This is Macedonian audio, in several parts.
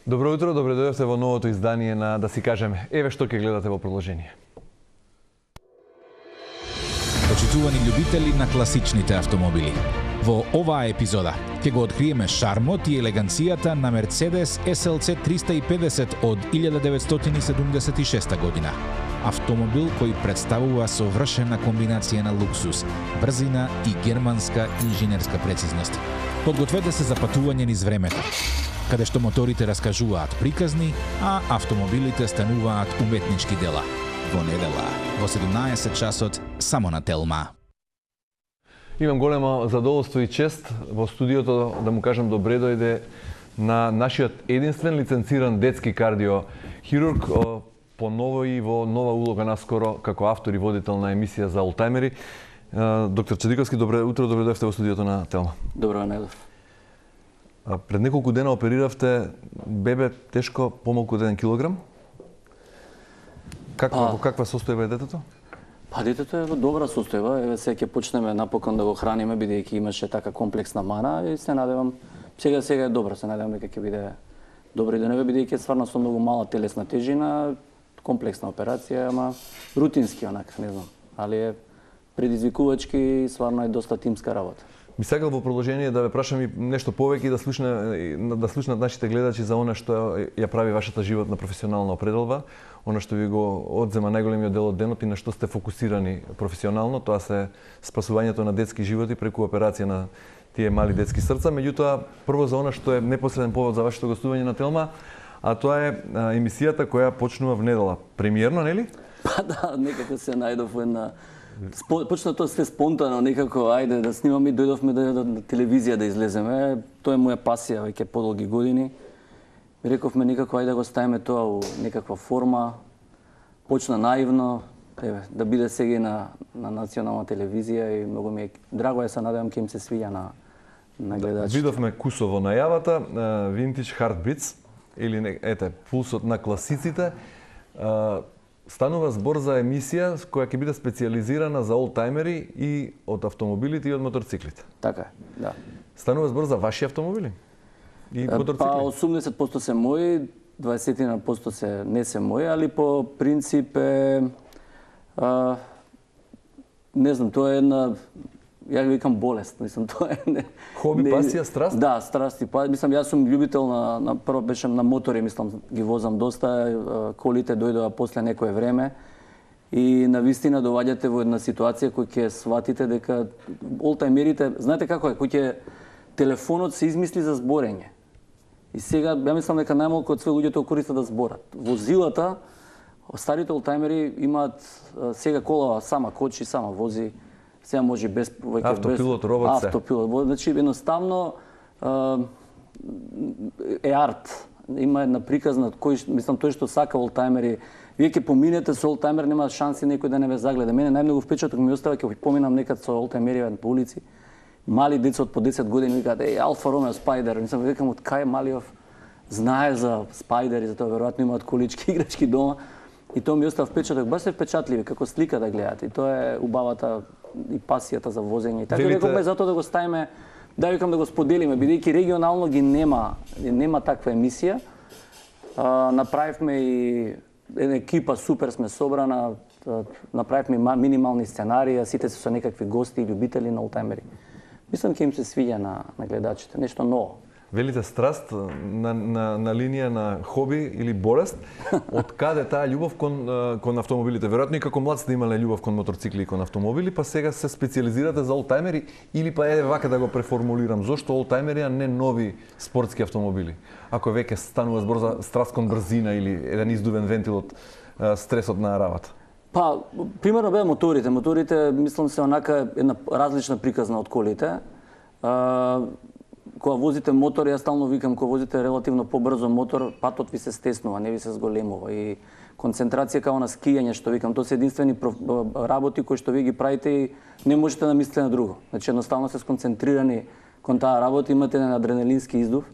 Добро утро, добре дојдовте во новото издание на Да си кажеме. Еве што ќе гледате во продолжение. Почитувани љубители на класичните автомобили. Во оваа епизода ќе го откриеме шармот и елеганцијата на Mercedes SLC 350 од 1976 година. Автомобил кој представува совршена комбинација на луксус, брзина и германска инженерска прецизност. Подгответе се за патување низ времето, каде што моторите раскажуваат приказни, а автомобилите стануваат уметнички дела. Во недела, во 17 часот, само на Телма. Имам големо задоволство и чест во студиото да му кажам добре дојде на нашиот единствен лиценциран детски кардиохирург, поново и во нова улога наскоро како автор и водител на емисија за олтајмери. Доктор Чадиковски, добре утро, добре дојдовте во студиото на Телма. Добро, Недов. Пред неколку дена опериравте бебе тешко помалку од 1 килограм. Во каква состојба е детето? Детето е во добра состојба. Еве сега ќе почнеме напокон да го храниме бидејќи имаше така комплексна мана и се надевам сега е добро, се надевам дека ќе биде добри деневи бидејќи е стварно со многу мала телесна тежина, комплексна операција, ама рутински онака, не знам, али е предизвикувачки и стварно е доста тимска работа. Ми сакал во продолжение да ве прашам и нешто повеќе и да слушнат нашите гледачи за она што ја прави вашата животна професионална определба, она што ви го одзема најголемиот дел од денот и на што сте фокусирани професионално, тоа се спасувањето на детски животи преку операција на тие мали детски срца. Меѓутоа, прво за она што е непосреден повод за вашето гостување на Телма, а тоа е емисијата која почнува во недела. Премиерно, нели? Па да, некако се најдов една почна тоа све спонтано, некако, ајде да снимаме и дојдовме на телевизија да излеземе. Тоа е моја пасија веќе подолги години. Рековме некако ајде да го ставиме тоа у некаква форма. Почна наивно, еве, да биде сега на национална телевизија и многу ми е драго е, се надевам ќе им се свиѓа на гледачите. Видовме кусово најавата, Vintage Heartbeats или пулсот на класиците. Станува збор за емисија која ќе биде специјализирана за олтајмери и од автомобилите и од моторциклите. Така е, да. Станува збор за ваши автомобили и моторцикли? Па 80% се мои, 20% се не се мои, али по принцип е не знам, тоа е една, ја го викам болест, мислам, тоа е хоби, пасија, страст? Да, страст и мислам, јас сум љубител на прво беше на мотори, мислам, ги возам доста, колите дојдоа после некое време и навистина доваѓате во една ситуација која ќе сватите дека олтајмерите, знаете како е, кој ќе телефонот се измисли за зборење. И сега ја мислам дека најмалку од све луѓето користат да зборат. Возилата, старите олтајмери имаат сега колава сама кочи, сама вози. Сега може без автопилот, робот се. Автопилот, значи едноставно е арт. Има една приказна кој мислам тој што сака олтајмери. Вие ќе поминете со олтајмер, нема шанси некој да не ве загледа. Мене најмногу впечаток ми остава ќе поминам некад со олтајмери по улици. Мали деца од по 10 години викаат Алфа Ромео Спајдер. Мислам викам од кај Малиов знае за Спајдер и за тоа веројатно имаат колички играчки дома. И тоа ми остава впечаток, баш се впечатливи како слика да гледат. И тоа е убавата и пасијата за возење. И така рековме затоа да го ставиме, да викам да го споделиме, бидејќи регионално ги нема таква емисија. Направивме и една екипа супер сме собрана, направивме минимални сценарии, сите се со некакви гости и љубители на олтајмери. Мислам ќе им се свиѓа на гледачите, нешто ново. Велите страст на линија на хоби или болест, од каде таа љубов кон автомобилите? Веројатно и како млад сте имале љубов кон моторцикли и кон автомобили, па сега се специјализирате за олтајмери или па вака да го преформулирам, зошто олтајмери, а не нови спортски автомобили? Ако веќе станува збор за страст кон брзина или еден издувен вентил од стресот на работа? Па, примерно беа моторите. Моторите, мислам се онака една различна приказна од колите. Кога возите мотор, јас стално викам, кога возите релативно побрзо мотор, патот ви се стеснува, не ви се зголемува. И концентрација како на скијање, што викам, тоа се единствени работи кои што ви ги правите и не можете да мислите на друго. Значи, едноставно се сконцентрирани кон таа работа, имате еден адреналински издув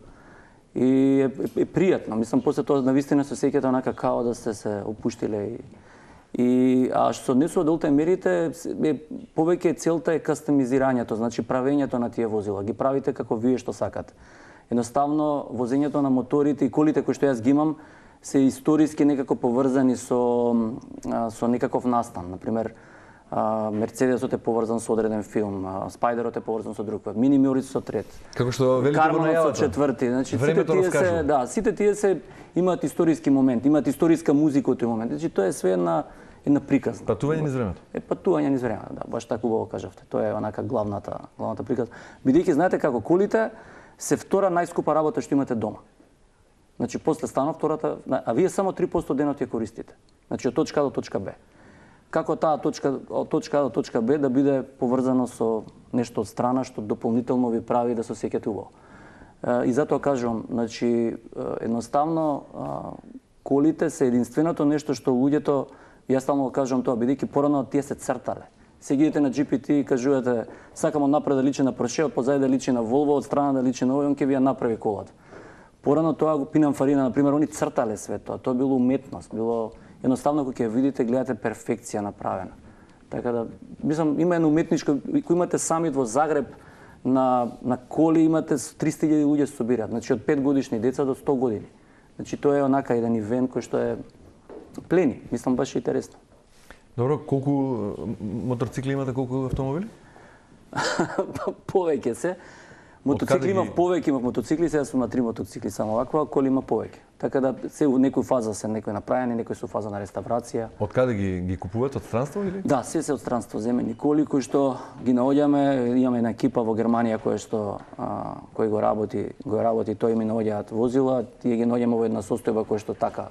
и е пријатно. Мислам, после тоа навистина се сеќате онака као да сте се опуштиле а што се однесува до олтајмерите, повеќе целта е кастомизирањето, значи правењето на тие возила. Ги правите како вие што сакате. Едноставно возењето на моторите и колите кои што јас ги имам се историски некако поврзани со некаков настан. Например, Мерцедесот е поврзан со одреден филм, Спајдерот е поврзан со друг пат, Мини Морис со трет. Како што велите во Карманот најавата. со четврти. Значи Времето раскажува. сите тие се имаат историски момент, имаат историска музика од тој момент. Значи тоа е све една приказна. Патување низ времето. Патување низ времето, да, баш така убаво кажавте. Тоа е онака главната приказна. Бидејќи знаете како колите се втора најскупа работа што имате дома. Значи после станов втората, а вие само 3% денот ја користите. Значи од точка А до точка Б. Како таа точка од точка А до точка Б да биде поврзано со нешто од страна што дополнително ви прави да се осеќате убаво. И затоа кажувам, значи едноставно колите се единственото нешто што луѓето, јас стално кажувам тоа, бидејќи порано тие се цртале. Се идете на GPT и кажувате сакам од напред да личи на Порше, од позади да личи на Volvo, од страна да личи на овој, он ќе ви ја направи колата. Порано тоа го Пинанфарина, например, они цртале све тоа. Тоа било уметност, било едноставно кога ќе видите, гледате перфекција направена. Така да, мислам, има едно уметничко, кој имате самит во Загреб на коли имате 300.000 луѓе се собираат, значи од 5 годишни деца до 100 години. Значи тоа е онака еден ивент кој што е плени, мислам баш интересно. Добро, колку моторцикли имате, колку автомобили? Повеќе се. Мотоцикли имав повеќе, имав мотоцикли, сега сум на 3 мотоцикли само ваква, коли има повеќе. Така да се во некој фаза се некои направени, некои се фаза на реставрација. Од каде ги купувате, од странство или? Да, се од странство земени коли кои што ги наоѓаме, имаме една екипа во Германија која што кој го работи, тој ми наоѓаат возила, тие ги наоѓаме во една состојба која што така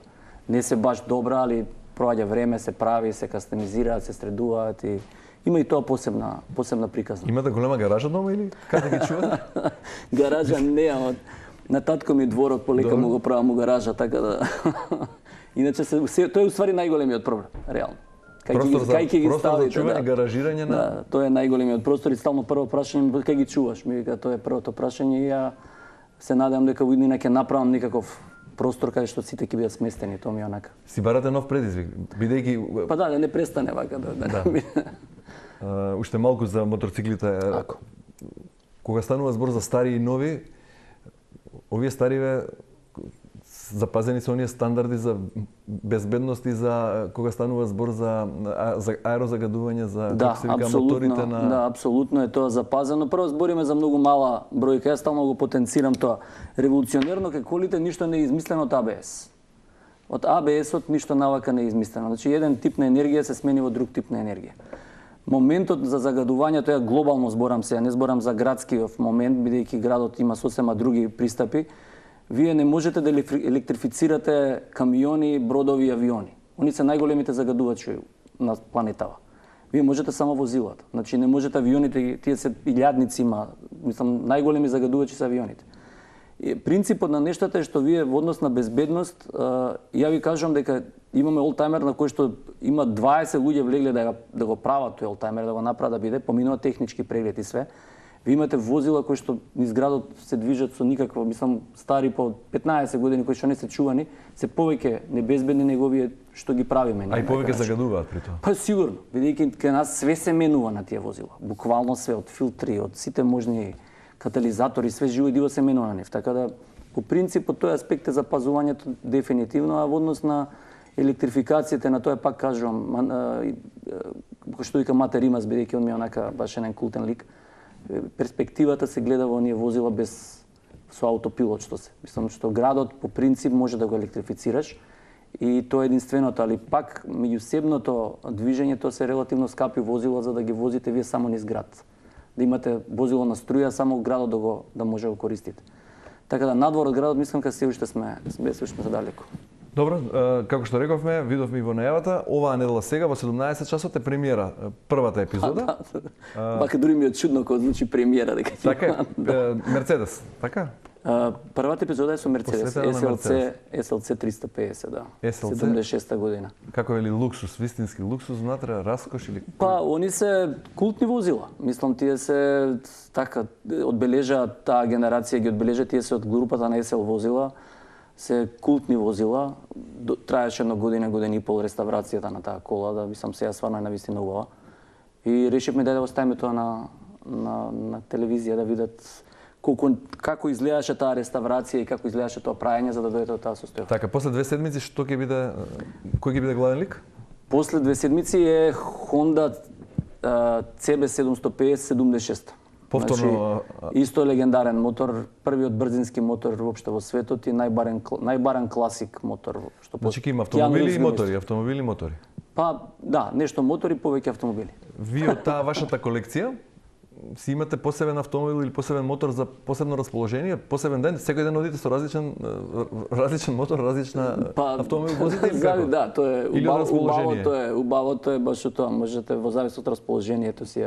не се баш добра, али проаѓа време, се прави, се кастомизираат, се средуваат и има и тоа посебна приказна. Имате голема гаража дома или каде ги чувате? Гаража не, на татко ми дворот полека му го правам гаража, така да иначе тоа е уствари најголемиот проблем, реално. Кај ќе ги ставите, чување, гаражирање на... Да, тоа е најголемиот простор и стално прво прашање кај ги чуваш. Ми вика тоа е првото прашање и ја се надевам дека во иднина ќе направам некаков простор каде што сите ќе бидат сместени, тоа ми е онака. Си барате нов предизвик, бидејќи... Па да не престане вака да. Уште малку за моторциклите. Ако. Кога станува збор за стари и нови, овие стариве запазени се оние стандарди за безбедност и за кога станува збор за аерозагадување, за како се вика моторите на... Да, апсолутно е тоа запазено. Прво збориме за многу мала бројка, јас стално го потенцирам тоа. Револуционерно кај колите ништо не е измислено од АБС. Од АБС-от ништо навака не е измислено. Значи еден тип на енергија се смени во друг тип на енергија. Моментот за загадувањето е глобално зборам се, не зборам за градскиот момент, бидејќи градот има сосема други пристапи. Вие не можете да електрифицирате камиони, бродови и авиони. Они се најголемите загадувачи на планетава. Вие можете само возилата. Значи не можете авионите, тие се илјадници има, мислам најголеми загадувачи се авионите. Принципот на нештата е што вие во однос на безбедност, ја ви кажувам дека имаме олтајмер на кој што има 20 луѓе влегле да го прават тој олтајмер, да го направат да биде, поминува технички преглед и све. Ви имате возила кои што низ градот се движат со никакво, мислам, стари по 15 години кои што не се чувани, се повеќе небезбедни него овие што ги правиме. А и повеќе загадуваат при тоа. Па сигурно, бидејќи кај нас све се менува на тие возила. Буквално све, од филтри, од сите можни катализатори, све живо и диво се менува на нив. Така да, по принцип, од тој аспект е запазувањето дефинитивно, а во однос на електрификацијата, на тоа пак кажувам, што вика Мате Римас, бидејќи он ми е онака баш еден култен лик, перспективата се гледа во оние возила без со аутопилот што се. Мислам што градот по принцип може да го електрифицираш и тоа е единственото, али пак меѓусебното движење тоа се релативно скапи возила за да ги возите вие само низ град. Да имате возило на струја, само градот да може да го користите. Така да надвор од градот мислам дека се уште сме задалеку. Добро, како што рековме, видовме и во најавата, оваа недела сега во 17 часот е премиера, првата епизода. Бака дури ми е чудно кога звучи премиера дека. Така е, Мерцедес, така? Првата епизода е со Мерцедес, SLC 350, да. 76-та година. Како е ли луксус, вистински луксус внатре, раскош или? Па, они се култни возила. Мислам, тие се така одбележа таа генерација ги одбележа, тие се од групата на SL возила. Се култни возила, траеше едно година и пол реставрацијата на таа кола, да мислам сега стварно е навистина убава. И решивме да го ставиме тоа на телевизија да видат како изгледаше таа реставрација и како изгледаше тоа праење за да дојде до таа состојба. Така, после 2 седмици што ќе биде, кој ќе биде главен лик? После 2 седмици е Honda CB750-76. Повторно исто легендарен мотор, првиот брзински мотор воопшто во светот и најбарен класик мотор што Значи ќе има автомобили и мотори, автомобили и мотори. Па да, нешто мотори, повеќе автомобили. Вие од таа вашата колекција си имате посебен автомобил или посебен мотор за посебно расположение, посебен ден, секој ден одите со различен мотор, различна автомобил возите или како? Да, тоа е убавото е баш тоа, можете во зависност од расположението си,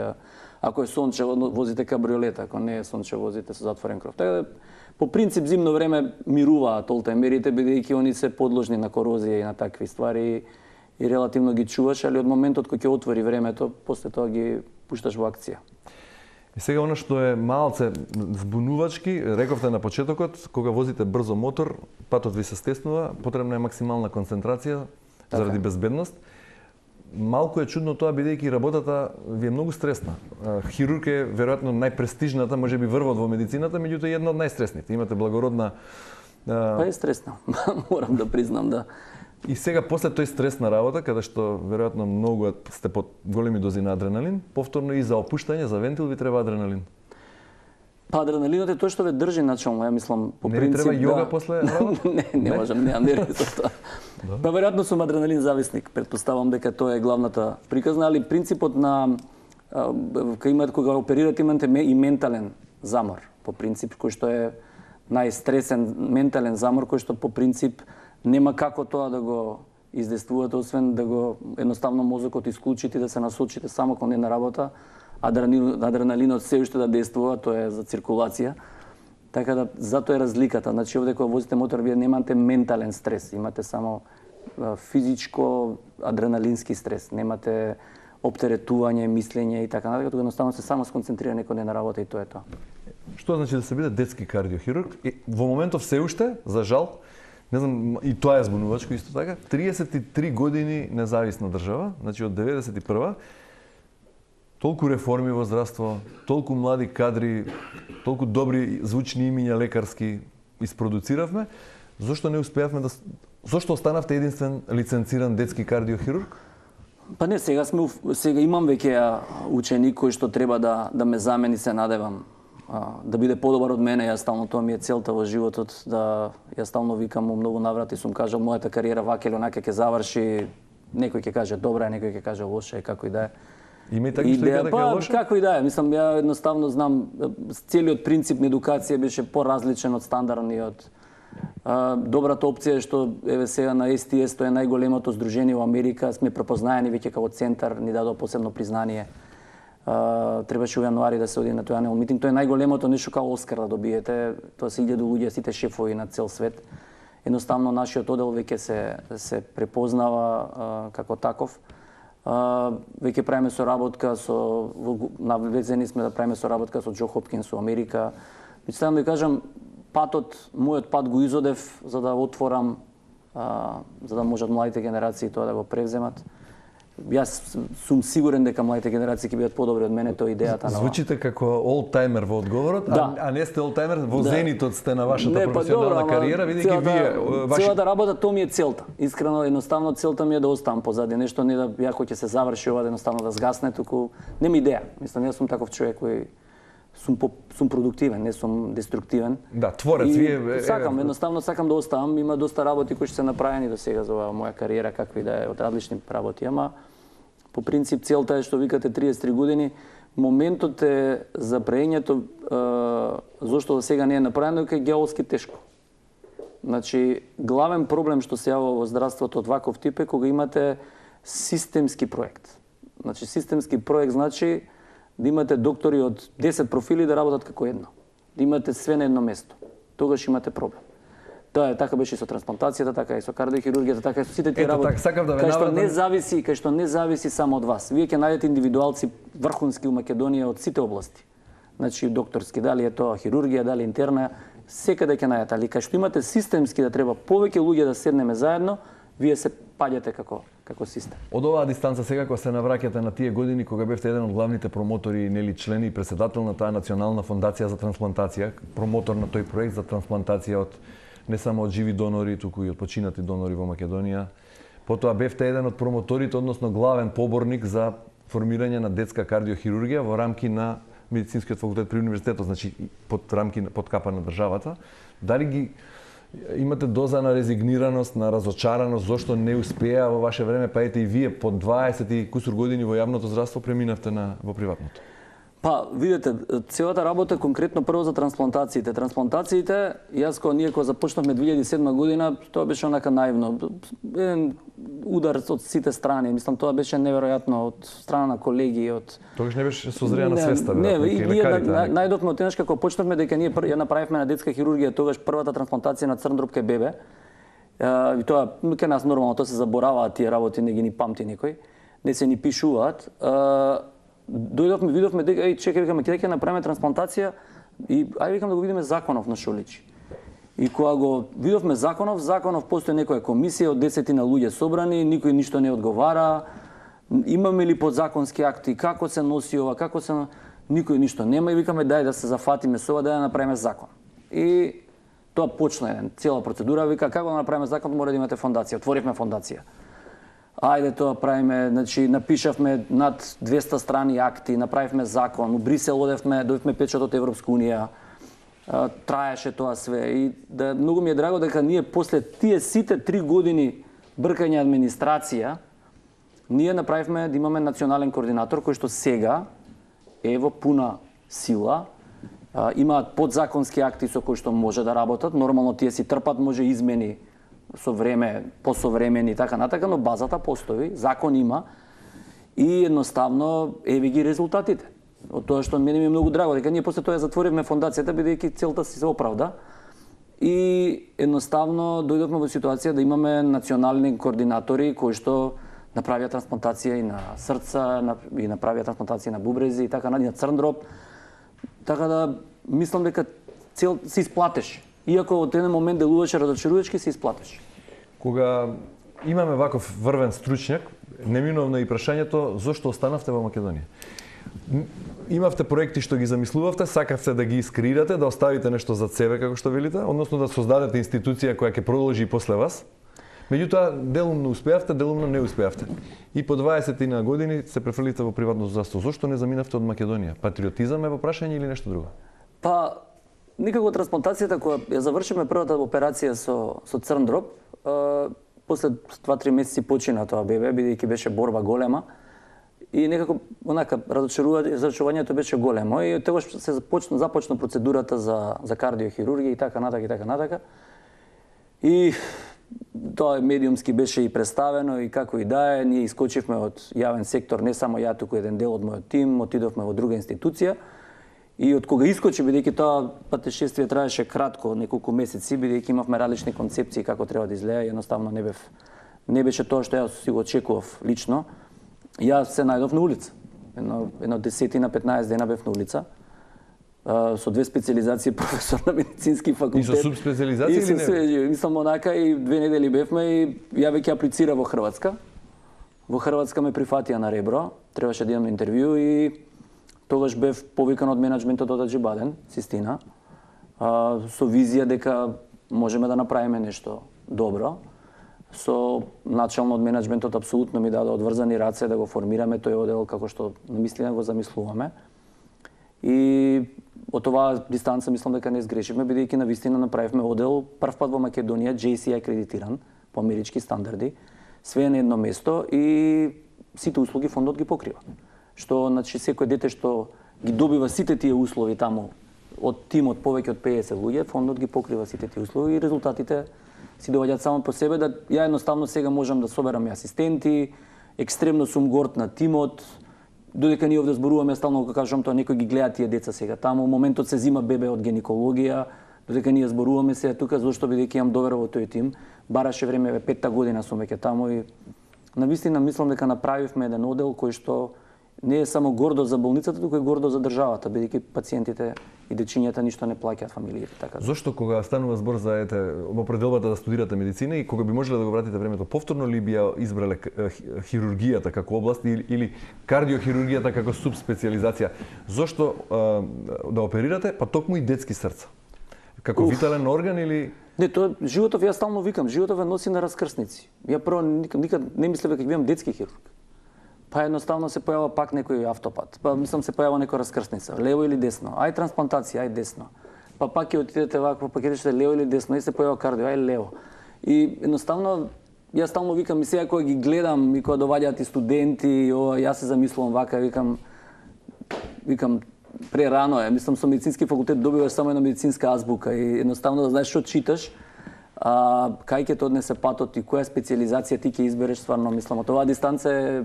ако е сончево возите кабриолет, ако не е сончево возите со затворен кров. Така да по принцип зимно време мируваат олтајмерите бидејќи они се подложни на корозија и на такви ствари и релативно ги чуваш, али од моментот кој ќе отвори времето, после тоа ги пушташ во акција. И сега она што е малце збунувачки, рековте на почетокот, кога возите брзо мотор, патот ви се стеснува, потребна е максимална концентрација заради безбедност. Малку е чудно тоа бидејќи работата ви е многу стресна. Хирург е веројатно најпрестижната, можеби врвот во медицината, меѓутоа една од најстресните. Имате благородна Па е стресна, морам да признам, да. И сега после тој стрес на работа, каде што веројатно многу сте под големи дози на адреналин, повторно и за опуштање, за вентил ви треба адреналин. Па адреналинот е тој што ве држи начално, ја мислам, по принцип. Не ви треба јога после работа? Не можам, немам нерви за тоа. Па веројатно сум адреналин зависник, претпоставам дека тоа е главната приказна, али принципот на кога оперирате имате и ментален замор, по принцип кој што е најстресен ментален замор кој што по принцип нема како тоа да го издействувате, освен да го едноставно мозокот исклучите и да се насочите само кон една работа, адреналинот се уште да действува, тоа е за циркулација. Така да затоа е разликата. Значи овде кога возите мотор вие немате ментален стрес, имате само физичко адреналински стрес, немате оптеретување, мислење и така натаму, тоа едноставно се само сконцентрирани кон една работа и тоа е тоа. Што значи да се биде детски кардиохирург? Во моментов се уште, за жал, не знам, и тоа е збунувачко исто така, 33 години независна држава, значи од 91-а, толку реформи во здравство, толку млади кадри, толку добри звучни имиња лекарски isproduciравме, зошто не успеавме да... Зошто останавте единствен лиценциран детски кардиохирург? Па не, сега имам веќе ученик кој што треба да ме замени, се надевам. Да биде подобар од мене, јас стално тоа ми е целта во животот, да јас стално викам во многу наврати сум кажал мојата кариера вака или онака ќе заврши, некој ќе каже добра, некој ќе каже лоша, како и да е. Има и така што дека е лоша? Како и да е, мислам ја едноставно знам целиот принцип на едукација беше поразличен од стандардниот. Добрата опција е што еве сега на STS, тоа е најголемото здружение во Америка, сме препознаени веќе како центар, ни дадоа посебно признание. Требаше во јануари да се оди на тој annual meeting. Тоа е најголемото нешто како Оскар да добиете. Тоа се 1000 луѓе, сите шефови на цел свет. Едноставно нашиот одел веќе се препознава како таков. Веќе правиме соработка со навлезени сме да правиме соработка со Џо Хопкинс во Америка. Мислам да ви кажам, мојот пат го изодев за да отворам, за да можат младите генерации тоа да го превземат. Јас сум сигурен дека младите генерации ќе бидат подобри од мене, тоа е идејата на. Звучите како олтајмер во одговорот, а не сте олтајмер, во зенитот сте на вашата професионална кариера, видејќи вие целата работа тоа ми е целта. Искрено, едноставно целта ми е да оставам позади нешто, не да ја кој ќе се заврши ова едноставно да згасне, туку нема идеја. Мислам, јас сум таков човек кој сум продуктивен, не сум деструктивен. Да, творец, вие... Едноставно сакам да оставам, има доста работи кои што се направени до сега за оваа моја кариера, какви да е од различни работи, ама по принцип целта е што викате 33 години, моментот е за преењето, зошто до сега не е направено, дека е геолски тешко. Значи, главен проблем што се јавува во здравството од ваков тип е кога имате системски проект. Значи, системски проект значи да имате доктори од 10 профили да работат како едно. Да имате све на едно место. Тогаш имате проблем. Тоа е така беше и со трансплантацијата, така и со кардиохирургијата, така и со сите тие работи. Кај што не зависи само од вас. Вие ќе најдете индивидуалци врхунски во Македонија од сите области. Значи докторски, дали е тоа хирургија, дали интерна, секаде ќе најдете, али кај што имате системски да треба повеќе луѓе да седнеме заедно, вие се паѓате како како систем. Од оваа дистанца сега кога се навраќате на тие години кога бевте еден од главните промотори, нели члени и претседател на таа национална фондација за трансплантација, промотор на тој проект за трансплантација од не само од живи донори, туку и од починати донори во Македонија. Потоа бевте еден од промоторите, односно главен поборник за формирање на детска кардиохирургија во рамки на медицинскиот факултет при универзитетот, значи под капа на државата. Дали ги имате доза на резигнираност, на разочараност, зошто не успеа во ваше време, па ете и вие по 20 и кусур години во јавното здравство преминавте во приватното? Па, видете, целата работа конкретно прво за трансплантациите. Трансплантациите, јас ние кога започнавме 2007 година, тоа беше онака наивно. Еден удар од сите страни. Мислам, тоа беше неверојатно од страна на колеги, од Тогаш не беше созреана свеста, не, и ние лекарите. најдовме од тенешка кога почнавме дека ние ја направивме на детска хирургија тогаш првата трансплантација на црн дроб кај бебе. И тоа кај нас нормално тоа се забораваат тие работи, не ги ни памти никој. Не се ни пишуваат. Дојдовме, видовме дека чекај, викаме ќе направиме трансплантација и викам да го видиме законов на Шоличи. И кога го видовме законов постои некоја комисија од 10 на луѓе собрани, никој ништо не одговара. Имаме ли подзаконски акти, како се носи ова, никој ништо нема и викаме дај да се зафатиме со ова, да направиме закон. И тоа почна цела процедура, вика како да направиме закон, мора да имате фондација. Отворивме фондација. Ајде тоа правиме, значи напишавме над 200 страни акти, направивме закон, у Брисел дојдовме печат од Европска унија. Траеше тоа све и многу ми е драго дека ние после тие сите 3 години бркање администрација, ние направивме да имаме национален координатор кој што сега е во пуна сила. Имаат подзаконски акти со кои што може да работат, нормално тие си трпат, може измени со време, посовремени и така натака, но базата постои, закон има и едноставно еви ги резултатите. Од тоа што мене ми е многу драго дека ние после тоа затворивме фондацијата бидејќи целта си се оправда и едноставно дојдовме во ситуација да имаме национални координатори кои што направија трансплантација и на срца, и направија трансплантација на бубрези и така на црн дроб. Така да мислам дека се исплатеше. Иако од еден момент делуваше разочарувачки, се исплатеше. Кога имаме ваков врвен стручњак, неминовно и прашањето зошто останавте во Македонија? Имавте проекти што ги замислувавте, сакавте да ги искреирате, да оставите нешто зад себе, како што велите, односно да создадете институција која ќе продолжи и после вас. Меѓутоа, делумно успеавте, делумно не успеавте. И по 20 на години се префрлите во приватно здравство. Зошто не заминавте од Македонија? Патриотизам е во прашање или нешто друго? Па, никако трансплантацијата која ја завршиме првата операција со црн дроб, после 2-3 месеци почина тоа бебе, бидејќи беше борба голема. И некако онака разочарувањето беше големо и тогаш се започна процедурата за кардиохирургија и така натака. И тоа медиумски беше и представено и како и да е, ние искочивме од јавен сектор, не само ја, туку еден дел од мојот тим, отидовме во друга институција. И од кога искочи, бидејќи тоа патешествие траеше кратко, неколку месеци, бидејќи имавме различни концепции како треба да изгледа, едноставно не беше тоа што јас си го очекував лично. Јас се најдов на улица. Едно 10 на 15 дена бев на улица. Со 2 специализации, професор на медицински факултет. И со субспециализации или не? Мислам онака и 2 недели бевме и ја веќе аплицира во Хрватска. Во Хрватска ме прифатија на ребро, требаше да идам на интервју и тогаш бев повикан од менаџментот од Аџибаден, Систина, со визија дека можеме да направиме нешто добро. Со начално од менаџментот апсолутно ми даде одврзани раце да го формираме тој оддел како што намислено го замислуваме. И од оваа дистанца мислам дека не сгрешивме, бидејќи навистина направивме оддел прв пат во Македонија, JCI акредитиран по амерички стандарди, све на едно место и сите услуги фондот ги покрива. Што значи секој дете што ги добива сите тие услови таму од тимот повеќе од 50 луѓе, фондот ги покрива сите тие услови и резултатите си доаѓаат само по себе. Да ја едноставно сега можам да соберам и асистенти, екстремно сум горд на тимот. Додека ние овде зборуваме, стално кога кажам тоа, некој ги гледа тие деца сега таму. Моментот се зима бебе од гинекологија, додека ние зборуваме сега тука, зашто бидејќи имам довера во тој тим. Бараше време, 5-та година сум веќе таму и навистина мислам дека направивме еден оддел кој што Не е само гордо за болницата, туку е гордо за државата, бидејќи пациентите и дечињата ништо не плаќаат, фамилиите така. Зошто кога станува збор за во пределбата да студирате медицина и кога би можеле да го вратите времето повторно, ли би ја избрале хирургијата како област или кардиохирургијата како субспециализација? Зошто да оперирате, па токму и детски срца? Како витален орган или... Не, тоа животов, ја стално викам, животов ја носи на раскрсници. Ја прво никад не мислев дека ќе бидам детски хирург. Па едноставно се појава пак некој автопат. Па мислам се појава некоја раскрсница, лево или десно. Ај трансплантација, ај десно. Па пак ќе отидете вако, па ќе речете лево или десно, и се појава кардио, ај лево. И едноставно ја стално викам и сега кога ги гледам и кога доваѓаат и студенти, јас се замислувам вака, викам прерано е. Мислам со медицински факултет добиваш само една медицинска азбука и едноставно да знаеш што читаш. Кај ќе те однесе патот и која специализација ти ќе избереш, стварно мислам, од оваа дистанца е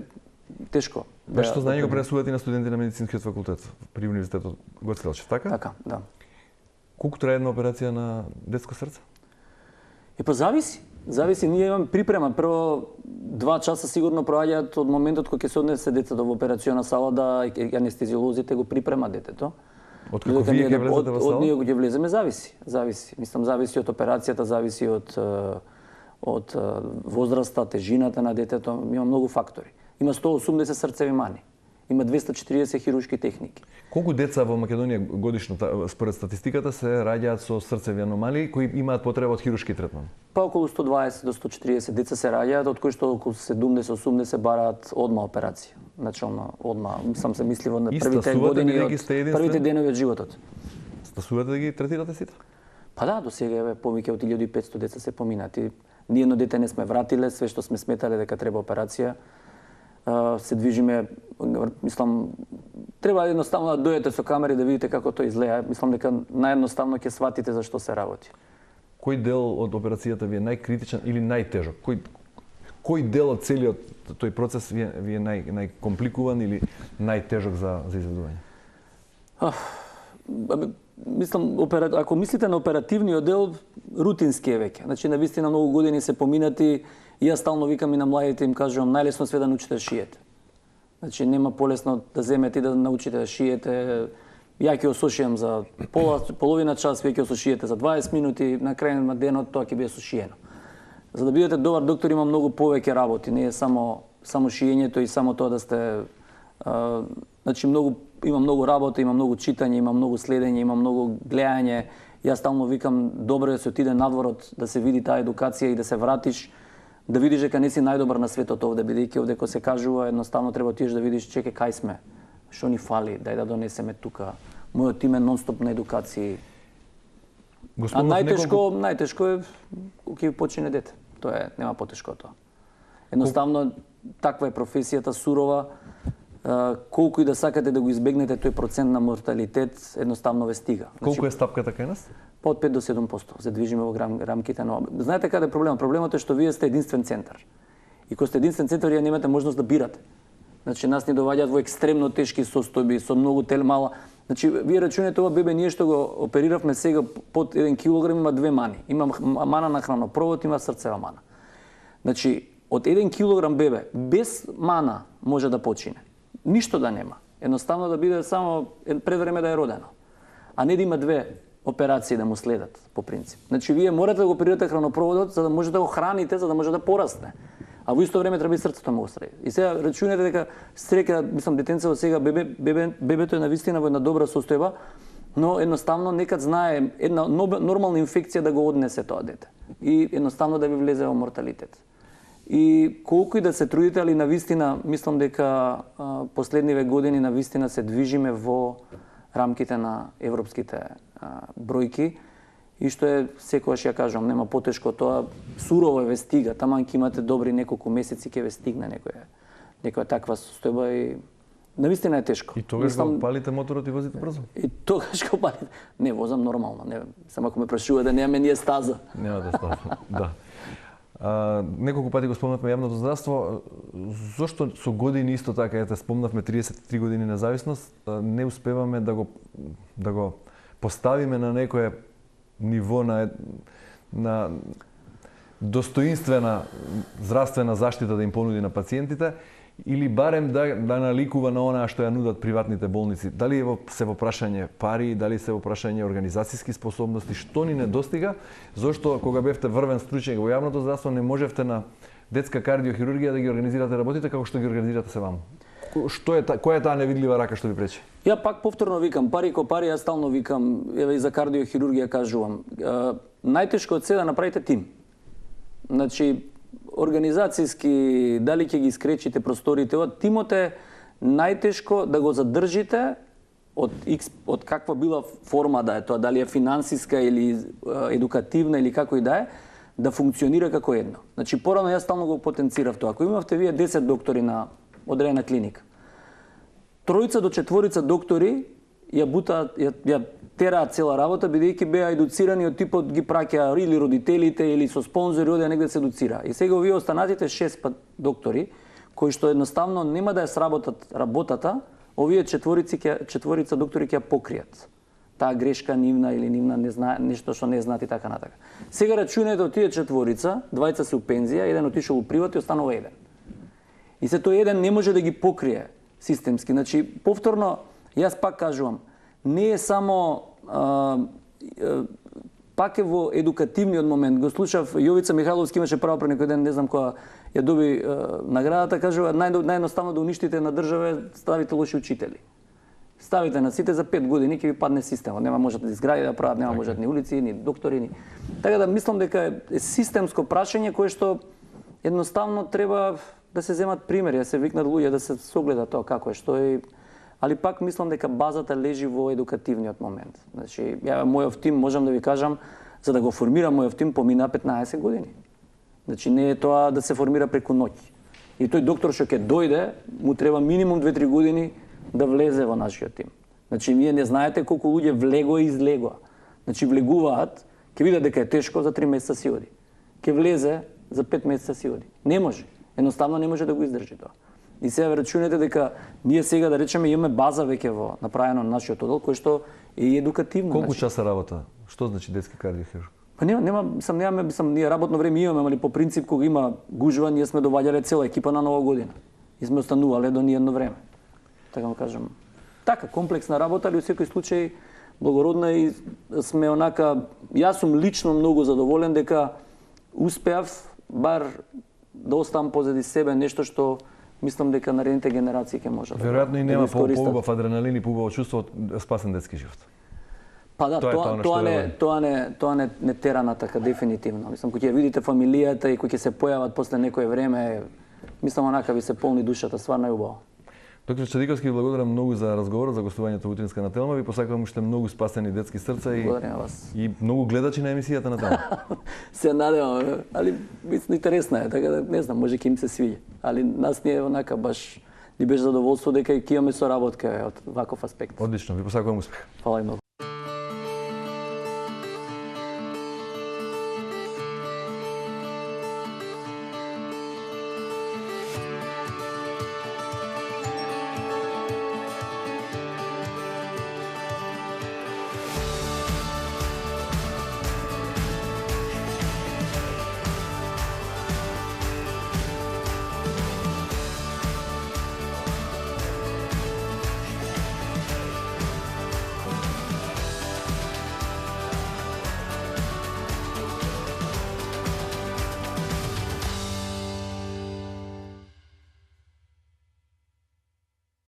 тешко. Што знаење го пренесувате на студенти на медицинскиот факултет при универзитетот Гоце Делчев, така? Така, да. Колку трае една операција на детско срце? Па зависи. Зависи, ние имаме припрема. Прво 2 часа сигурно проаѓаат од моментот кога ќе се однесе детето во операциона сала да анестезиолозите го припремат детето. Од како вие ќе влезете во сала? Од ние ќе влеземе, зависи. Мислам, зависи од операцијата, зависи од возраста, тежината на детето, има многу фактори. Има 180 срцеви мани. Има 240 хируршки техники. Колку деца во Македонија годишно според статистиката се раѓаат со срцеви аномалии кои имаат потреба од хируршки третман? Па околу 120 до 140 деца се раѓаат, од кои што околу 70-80 бараат одма операција. Начално одма, мислам се мисливо на првите години првите денови од животот. Стасувате да ги третирате сите? Па да, до сега повеќе од 1500 деца се поминати. Ниедно дете не сме вратиле, све што сме сметале дека треба операција. Се движиме, мислам, треба едноставно да дојдете со камери да видите како тоа изгледа. Мислам дека наједноставно ќе сватите за што се работи. Кој дел од операцијата ви е најкритичен или најтежок? Кој дел од целиот тој процес ви е најкомпликуван или најтежок за изведување? Мислам, ако мислите на оперативниот дел, рутински е веќе. Значи, навистина многу години се поминати. И јас стално викам и на младите им кажувам, најлесно све да научите да шиете. Значи нема полесно да земете и да научите да шиете. Ја ќе осошијам за половина час, вие ќе осошиете за 20 минути, на крај на денот тоа ќе биде сушиено. За да бидете добар доктор има многу повеќе работи, не е само шиењето и само тоа да сте значи има многу работа, има многу читање, има многу следење, има многу гледање. Јас стално викам добро е да се отиде надворот, да се види таа едукација и да се вратиш, да видиш дека не си најдобар на светот овде, бидејќи овде кога се кажува, едноставно треба отидеш да видиш чеке кај сме, што ни фали, дај да донесеме тука. Мојот тим е нонстоп на едукации. Најтешко е кога ќе почине дете. Тоа е, нема потешко тоа. Едноставно таква е професијата, сурова. Колку и да сакате да го избегнете тој процент на морталитет, едноставно ве стига. Колку е стапката кај нас? Па од 5 до 7% се движиме во рамките на... Знаете каде е проблемот? Проблемот е што вие сте единствен центар. И кога сте единствен центар, вие немате можност да бирате. Значи, нас ни доваѓаат во екстремно тешки состојби, со многу мала... Значи, вие рачунете ова бебе, ние што го опериравме сега под 1 килограм има 2 мани. Има мана на хранопровод, има срцева мана. Значи, од 1 килограм бебе, без мана може да почине. Ништо да нема. Едноставно да биде само пред време да е родено. А не да има 2 операции да му следат, по принцип. Значи, вие морате да го оперирате хранопроводот, за да може да го храните, за да може да порасне. А во исто време треба и срцето му го среди. И сега рачунете дека стрека, мислам, детенцето сега бебето е навистина во една добра состојба, но едноставно некад знае една нормална инфекција да го однесе тоа дете. И едноставно да ви влезе во морталитет. И колку и да се трудите, али навистина, мислам дека последниве години навистина се движиме во рамките на европските бројки, и што е, секогаш ја кажам, нема потешко тоа, сурово ве стига, таман ќе имате добри неколку месеци, ќе ве стигне некоја таква состојба и навистина е тешко. И тогаш го палите моторот и возите брзо? И тогаш го палите. Не, возам нормално, не, само ако ме прашува да немаме ние стаза. Нема да стаза, да. Неколку пати го спомнавме јавното здравство. Зошто со години исто така, ете, спомнавме 33 години независност, не успеваме да го поставиме на некое ниво на достоинствена здравствена заштита да им понуди на пациентите или барем да наликува на онаа што ја нудат приватните болници. Дали е се во прашање пари, дали се во прашање организацијски способности, што ни недостига, зошто кога бевте врвен стручњак во јавното здравство не можевте на детска кардиохирургија да ги организирате работите како што ги организирате се ваму? Која е таа невидлива рака што ви пречи? Ја пак повторно викам, пари ко пари, ја стално викам, еве и за кардиохирургија кажувам. Најтешко од се да направите тим. Значи, организацијски, дали ќе ги скречите просториите, тимот е најтешко да го задржите од каква била форма да е тоа, дали е финансиска или едукативна или како и да е, да функционира како едно. Значи, порано јас стално го потенцирав тоа. Ако имавте вие 10 доктори на одредена клиника, 3 до 4 доктори ја тераат цела работа, бидејќи беа едуцирани од типот ги праќа или родителите или со спонзори одеа негде се едуцира. И сега овие останатите 6 доктори кои што едноставно нема да ја сработат работата, овие четворица доктори ќе ја покријат. Таа грешка нивна или нивна не знае нешто што не знаат и така натака. Сега рачунете од тие четворица, двајца се у пензија, еден отишол у приват и останува еден. И се тој еден не може да ги покрие системски. Значи, повторно, јас пак кажувам, не е само пак е во едукативниот момент. Го слушав, Јовица Михайловски имаше право пред некој ден, не знам која ја доби наградата, кажува наједноставно да уништите на држава ставите лоши учители. Ставите на сите за 5 години ќе ви падне системот. Нема можат да изгради да прават, нема можат ни улици, ни доктори, ни. Така да мислам дека е системско прашање кое што едноставно треба да се земат примери, да се викнат луѓе да се согледа тоа како е, што е. Али пак мислам дека базата лежи во едукативниот момент. Значи, ја мојов тим можам да ви кажам, за да го формирам мојов тим помина 15 години. Значи не е тоа да се формира преку ноќ. И тој доктор што ќе дојде, му треба минимум 2-3 години да влезе во нашиот тим. Значи вие не знаете колку луѓе влего и излегоа. Значи влегуваат, ќе видат дека е тешко, за 3 месеца си оди. Ќе влезе, за 5 месеца си оди. Не може. Едноставно не може да го издржи тоа. И сега рачунете дека ние сега да речеме имаме база веќе во направено на нашиот оддел кој што е едукативно. Колку часа работа? Што значи детски кардиохирург? Па немаме, ние работно време имаме, али по принцип кога има гужва, ние сме доваѓале цела екипа на Нова година. И сме останувале до ниедно време. Така да кажам. Така, комплексна работа, али во секој случај благородна и сме онака, јас сум лично многу задоволен дека успеав бар да оставам позади себе нешто што мислам дека наредните генерации ќе можат. Веројатно и нема поубав адреналин и поубаво чувство од спасен детски живот. Па да, тоа не тера на така дефинитивно. Мислам кога ќе видите фамилијата и кога ќе се појават после некое време, мислам онака ви се полни душата, стварно е убаво. Доктор Чадиковски, ви благодарам многу за разговорот, за гостувањето во Утринска на Телма. Ви посакувам уште многу спасени детски срца и многу гледачи на емисијата на Телма. Се надевам, али мислам интересна е, така да не знам, може ќе им се свиѓа. Али нас не е онака баш ни беше задоволство дека ќе имаме соработка од ваков аспект. Одлично, ви посакувам успех. Фала и многу.